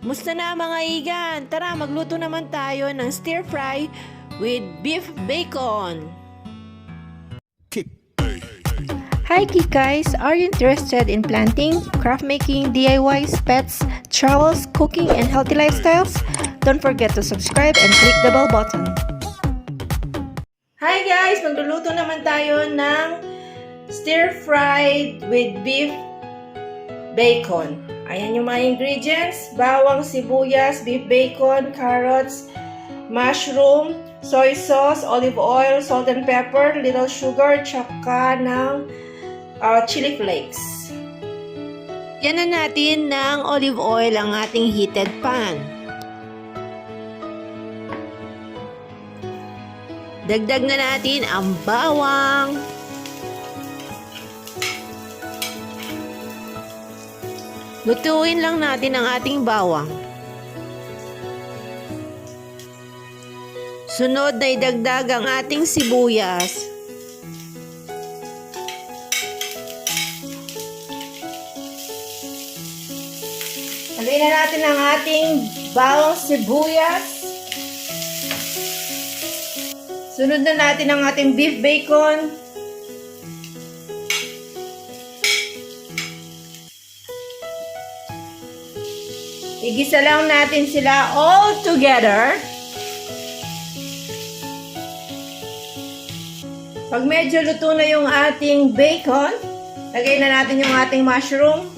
Musta na mga igan? Tara, magluto naman tayo ng stir fry with beef bacon. Hi guys, are you interested in planting, craft making, DIYs, pets, travels, cooking, and healthy lifestyles? Don't forget to subscribe and click the bell button. Hi guys! Magluluto naman tayo ng stir fried with beef bacon. Ayan yung mga ingredients: bawang, sibuyas, beef bacon, carrots, mushroom, soy sauce, olive oil, salt and pepper, little sugar, tsaka ng chili flakes. Yan na natin ng olive oil ang ating heated pan. Dagdag na natin ang bawang. Lutuin lang natin ang ating bawang. Sunod na idagdag ang ating sibuyas. Lagyan na natin ang ating bawang sibuyas. Sunod na natin ang ating beef bacon. Igisa lang natin sila all together. Pag medyo luto na yung ating bacon, lagay na natin yung ating mushroom.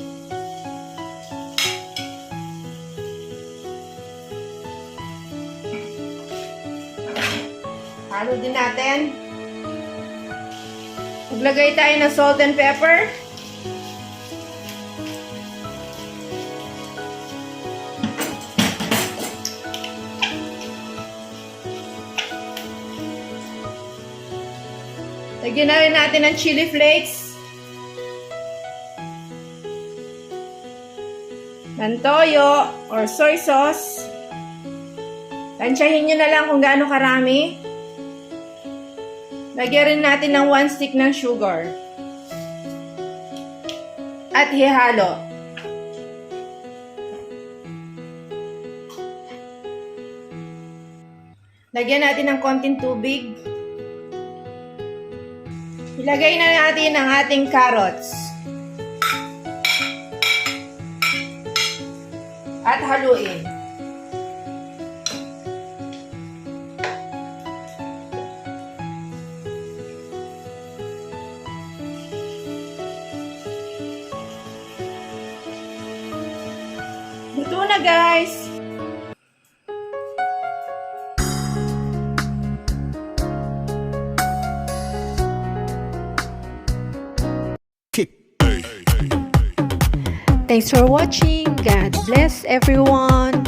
Halo din natin. Maglagay tayo ng salt and pepper. Lagyan na rin natin ng chili flakes. Ng toyo or soy sauce. Tansyahin nyo na lang kung gaano karami. Lagyan rin natin ng 1 stick ng sugar. At hihalo. Lagyan natin ng konting tubig. Ilagay na natin ang ating carrots. At haluin. Luto na guys! Thanks for watching. God bless everyone.